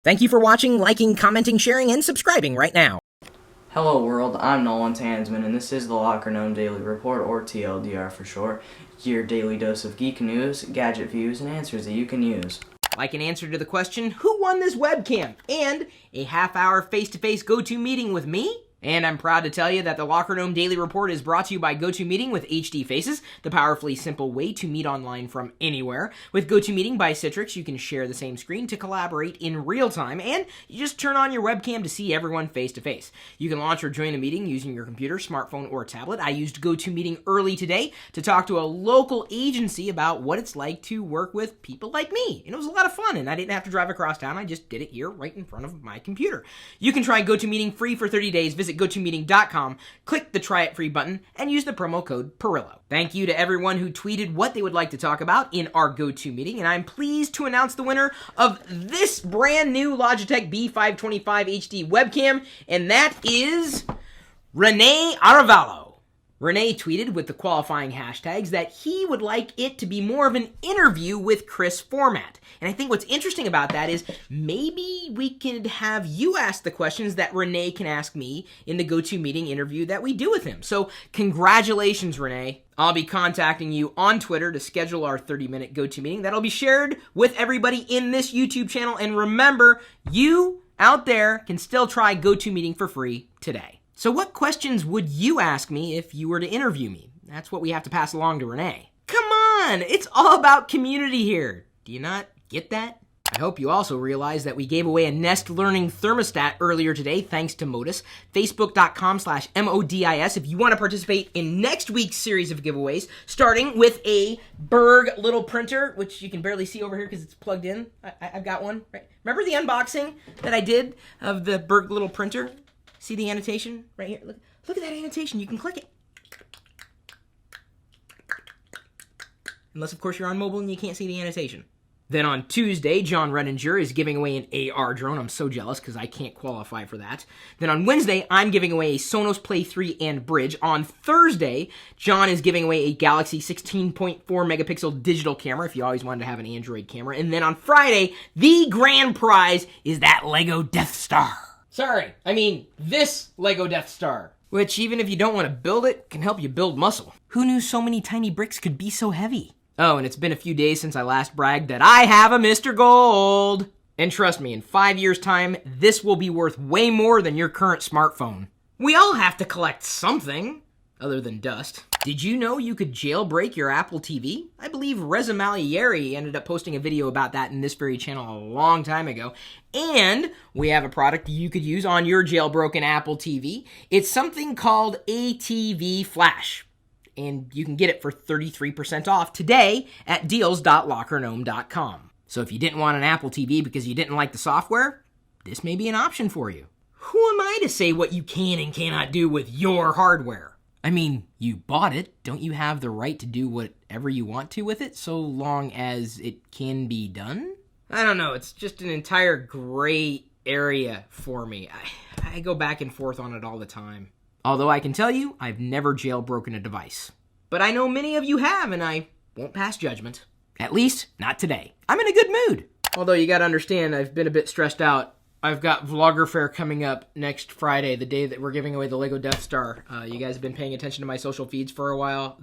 Thank you for watching, liking, commenting, sharing, and subscribing right now. Hello world, I'm Nolan Tansman, and this is the Locker Gnome Daily Report, or TLDR for short, your daily dose of geek news, gadget views, and answers that you can use. Like an answer to the question, who won this webcam? And a half-hour face-to-face GoToMeeting with me? And I'm proud to tell you that the Locker Gnome Daily Report is brought to you by GoToMeeting with HD Faces, the powerfully simple way to meet online from anywhere. With GoToMeeting by Citrix, you can share the same screen to collaborate in real time, and you just turn on your webcam to see everyone face to face. You can launch or join a meeting using your computer, smartphone, or tablet. I used GoToMeeting early today to talk to a local agency about what it's like to work with people like me. And it was a lot of fun, and I didn't have to drive across town. I just did it here right in front of my computer. You can try GoToMeeting free for 30 days. Visit GoToMeeting.com, click the Try It Free button, and use the promo code Pirillo. Thank you to everyone who tweeted what they would like to talk about in our GoToMeeting, and I'm pleased to announce the winner of this brand new Logitech B525 HD webcam, and that is Rene Aravallo. Rene tweeted with the qualifying hashtags that he would like it to be more of an interview with Chris format. And I think what's interesting about that is maybe we could have you ask the questions that Rene can ask me in the GoToMeeting interview that we do with him. So congratulations, Rene. I'll be contacting you on Twitter to schedule our 30-minute GoToMeeting that'll be shared with everybody in this YouTube channel. And remember, you out there can still try GoToMeeting for free today. So what questions would you ask me if you were to interview me? That's what we have to pass along to Rene. Come on, it's all about community here. Do you not get that? I hope you also realize that we gave away a Nest Learning thermostat earlier today, thanks to Modis. Facebook.com/MODIS if you want to participate in next week's series of giveaways, starting with a BERG little printer, which you can barely see over here because it's plugged in. I've got one. Right? Remember the unboxing that I did of the BERG little printer? See the annotation right here? Look at that annotation. You can click it. Unless, of course, you're on mobile and you can't see the annotation. Then on Tuesday, John Redinger is giving away an AR drone. I'm so jealous because I can't qualify for that. Then on Wednesday, I'm giving away a Sonos Play 3 and Bridge. On Thursday, John is giving away a Galaxy 16.4 megapixel digital camera if you always wanted to have an Android camera. And then on Friday, the grand prize is that Lego Death Star. Sorry, I mean this Lego Death Star, which even if you don't want to build it, can help you build muscle. Who knew so many tiny bricks could be so heavy? Oh, and it's been a few days since I last bragged that I have a Mr. Gold. And trust me, in 5 years' time, this will be worth way more than your current smartphone. We all have to collect something, other than dust. Did you know you could jailbreak your Apple TV? I believe Reza Malieri ended up posting a video about that in this very channel a long time ago. And we have a product you could use on your jailbroken Apple TV. It's something called ATV Flash. And you can get it for 33% off today at deals.lockergnome.com. So if you didn't want an Apple TV because you didn't like the software, this may be an option for you. Who am I to say what you can and cannot do with your hardware? I mean, you bought it. Don't you have the right to do whatever you want to with it, so long as it can be done? I don't know. It's just an entire gray area for me. I go back and forth on it all the time. Although I can tell you, I've never jailbroken a device. But I know many of you have, and I won't pass judgment. At least, not today. I'm in a good mood. Although you gotta understand, I've been a bit stressed out. I've got Vlogger Fair coming up next Friday, the day that we're giving away the Lego Death Star. You guys have been paying attention to my social feeds for a while.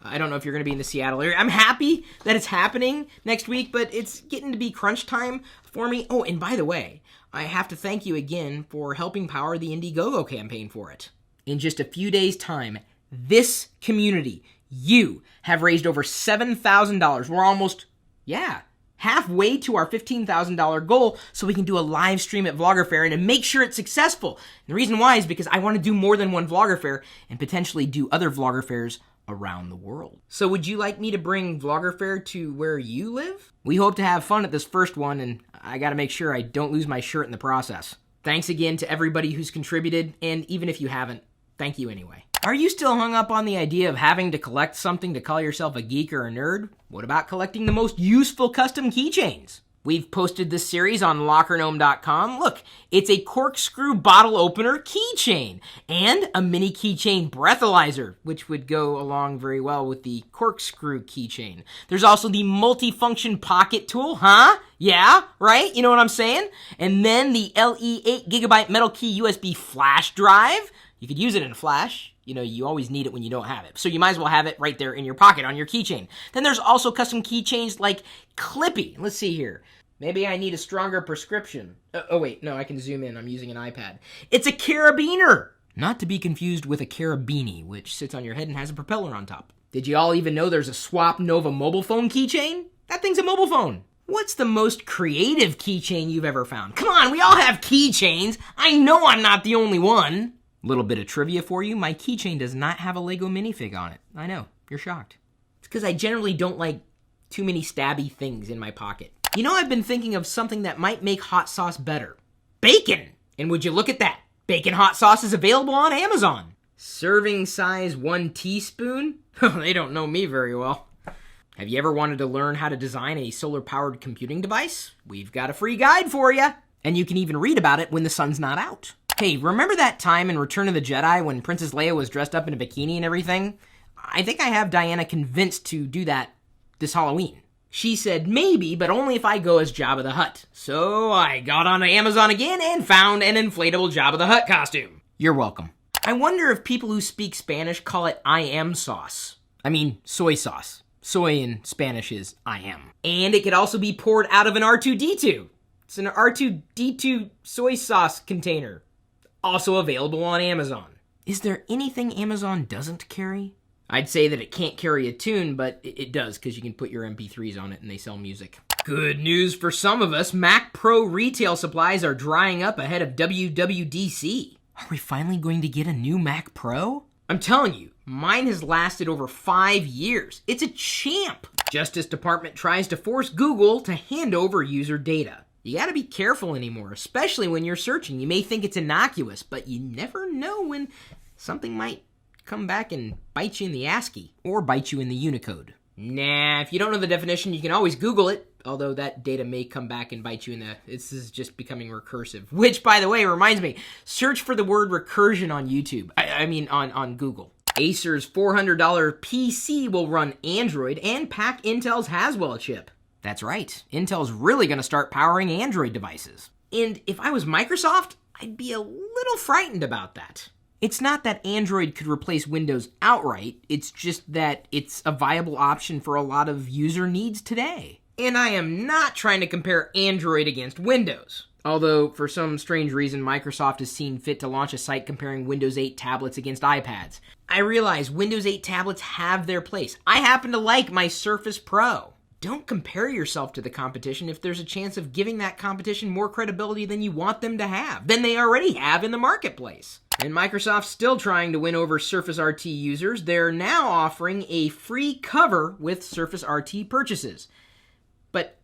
I don't know if you're going to be in the Seattle area. I'm happy that it's happening next week, but it's getting to be crunch time for me. Oh, and by the way, I have to thank you again for helping power the Indiegogo campaign for it. In just a few days' time, this community, you, have raised over $7,000. We're almost, halfway to our $15,000 goal, so we can do a live stream at Vlogger Fair and make sure it's successful. And the reason why is because I want to do more than one Vlogger Fair and potentially do other Vlogger Fairs around the world. So would you like me to bring Vlogger Fair to where you live? We hope to have fun at this first one, and I gotta make sure I don't lose my shirt in the process. Thanks again to everybody who's contributed, and even if you haven't, thank you anyway. Are you still hung up on the idea of having to collect something to call yourself a geek or a nerd? What about collecting the most useful custom keychains? We've posted this series on LockerGnome.com. Look, it's a corkscrew bottle opener keychain and a mini keychain breathalyzer, which would go along very well with the corkscrew keychain. There's also the multifunction pocket tool, huh? Yeah, right? You know what I'm saying? And then the LE 8GB metal key USB flash drive. You could use it in flash. You know, you always need it when you don't have it. So you might as well have it right there in your pocket on your keychain. Then there's also custom keychains like Clippy. Let's see here. Maybe I need a stronger prescription. Oh, wait, no, I can zoom in. I'm using an iPad. It's a carabiner! Not to be confused with a carabini, which sits on your head and has a propeller on top. Did you all even know there's a Swap Nova mobile phone keychain? That thing's a mobile phone. What's the most creative keychain you've ever found? Come on, we all have keychains. I know I'm not the only one. Little bit of trivia for you. My keychain does not have a Lego minifig on it. I know, you're shocked. It's because I generally don't like too many stabby things in my pocket. You know, I've been thinking of something that might make hot sauce better. Bacon! And would you look at that? Bacon hot sauce is available on Amazon. Serving size 1 teaspoon? They don't know me very well. Have you ever wanted to learn how to design a solar-powered computing device? We've got a free guide for you. And you can even read about it when the sun's not out. Hey, remember that time in Return of the Jedi when Princess Leia was dressed up in a bikini and everything? I think I have Diana convinced to do that this Halloween. She said maybe, but only if I go as Jabba the Hutt. So I got on Amazon again and found an inflatable Jabba the Hutt costume. You're welcome. I wonder if people who speak Spanish call it I am sauce. I mean, soy sauce. Soy in Spanish is I am. And it could also be poured out of an R2-D2. It's an R2-D2 soy sauce container. Also available on Amazon. Is there anything Amazon doesn't carry? I'd say that it can't carry a tune, but it does, because you can put your MP3s on it and they sell music. Good news for some of us. Mac Pro retail supplies are drying up ahead of WWDC. Are we finally going to get a new Mac Pro? I'm telling you, mine has lasted over 5 years. It's a champ. Justice Department tries to force Google to hand over user data. You gotta be careful anymore, especially when you're searching. You may think it's innocuous, but you never know when something might come back and bite you in the ASCII, or bite you in the Unicode. Nah, if you don't know the definition, you can always Google it, although that data may come back and bite you in the... This is just becoming recursive. Which, by the way, reminds me, search for the word recursion on YouTube. I mean, on Google. Acer's $400 PC will run Android and pack Intel's Haswell chip. That's right, Intel's really gonna start powering Android devices. And if I was Microsoft, I'd be a little frightened about that. It's not that Android could replace Windows outright, it's just that it's a viable option for a lot of user needs today. And I am not trying to compare Android against Windows. Although, for some strange reason, Microsoft has seen fit to launch a site comparing Windows 8 tablets against iPads. I realize Windows 8 tablets have their place. I happen to like my Surface Pro. Don't compare yourself to the competition if there's a chance of giving that competition more credibility than you want them to have, than they already have in the marketplace. And Microsoft's still trying to win over Surface RT users. They're now offering a free cover with Surface RT purchases. But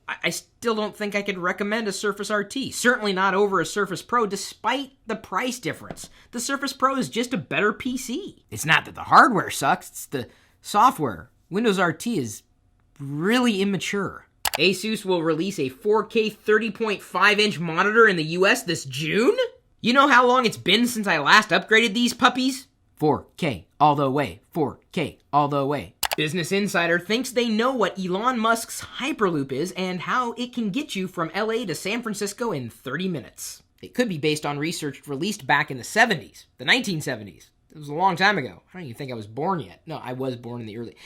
I still don't think I could recommend a Surface RT. Certainly not over a Surface Pro, despite the price difference. The Surface Pro is just a better PC. It's not that the hardware sucks, it's the software. Windows RT is really immature. Asus will release a 4K 30.5-inch monitor in the US this June? You know how long it's been since I last upgraded these puppies? 4K all the way, 4K all the way. Business Insider thinks they know what Elon Musk's Hyperloop is and how it can get you from LA to San Francisco in 30 minutes. It could be based on research released back in the 70s, the 1970s. It was a long time ago. I don't even think I was born yet. No, I was born in the early...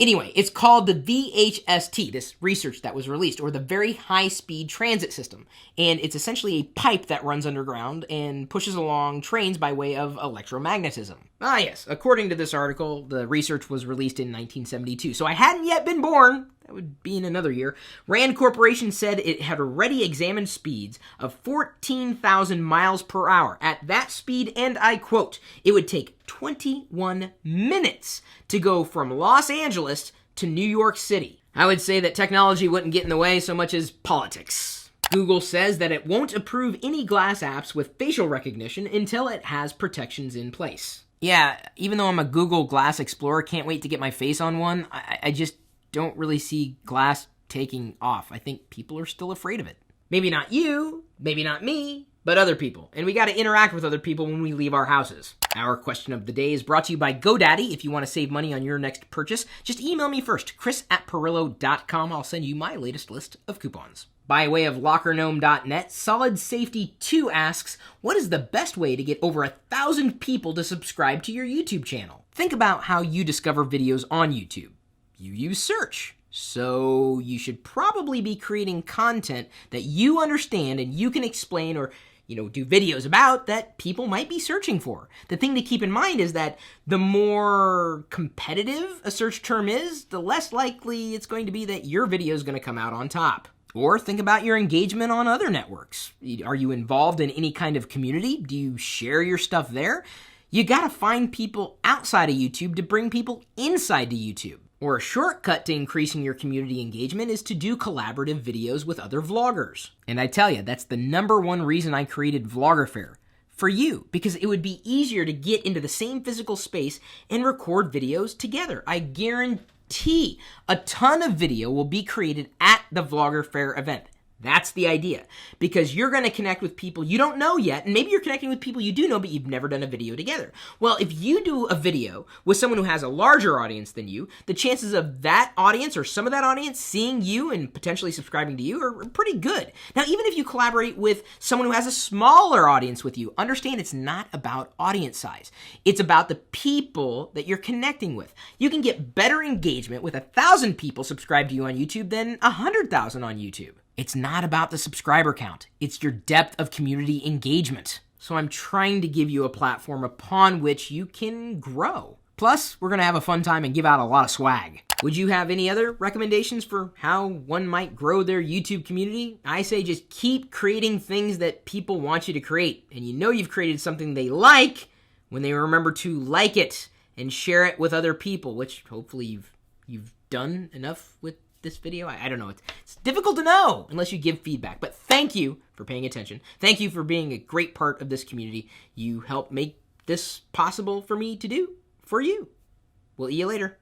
Anyway, it's called the VHST, this research that was released, or the Very High Speed Transit System. And it's essentially a pipe that runs underground and pushes along trains by way of electromagnetism. Ah yes, according to this article, the research was released in 1972, so I hadn't yet been born. That would be in another year. Rand Corporation said it had already examined speeds of 14,000 miles per hour. At that speed, and I quote, it would take 21 minutes to go from Los Angeles to New York City. I would say that technology wouldn't get in the way so much as politics. Google says that it won't approve any Glass apps with facial recognition until it has protections in place. Yeah, even though I'm a Google Glass Explorer, can't wait to get my face on one, I just don't really see Glass taking off. I think people are still afraid of it. Maybe not you, maybe not me, but other people. And we got to interact with other people when we leave our houses. Our question of the day is brought to you by GoDaddy. If you want to save money on your next purchase, just email me first, chris@pirillo.com. I'll send you my latest list of coupons. By way of LockerGnome.net, Solid Safety 2 asks, what is the best way to get over 1,000 people to subscribe to your YouTube channel? Think about how you discover videos on YouTube. You use search. So you should probably be creating content that you understand and you can explain or, do videos about that people might be searching for. The thing to keep in mind is that the more competitive a search term is, the less likely it's going to be that your video is going to come out on top. Or think about your engagement on other networks. Are you involved in any kind of community? Do you share your stuff there? You gotta find people outside of YouTube to bring people inside to YouTube. Or a shortcut to increasing your community engagement is to do collaborative videos with other vloggers. And I tell you, that's the number one reason I created Vlogger Fair. For you, because it would be easier to get into the same physical space and record videos together. I guarantee a ton of video will be created at the Vlogger Fair event. That's the idea, because you're going to connect with people you don't know yet, and maybe you're connecting with people you do know, but you've never done a video together. Well, if you do a video with someone who has a larger audience than you, the chances of that audience or some of that audience seeing you and potentially subscribing to you are pretty good. Now, even if you collaborate with someone who has a smaller audience with you, understand it's not about audience size. It's about the people that you're connecting with. You can get better engagement with 1,000 people subscribed to you on YouTube than 100,000 on YouTube. It's not about the subscriber count. It's your depth of community engagement. So I'm trying to give you a platform upon which you can grow. Plus, we're going to have a fun time and give out a lot of swag. Would you have any other recommendations for how one might grow their YouTube community? I say just keep creating things that people want you to create. And you know you've created something they like when they remember to like it and share it with other people, which hopefully you've done enough with this video. I don't know. It's difficult to know unless you give feedback. But thank you for paying attention. Thank you for being a great part of this community. You help make this possible for me to do for you. We'll see you later.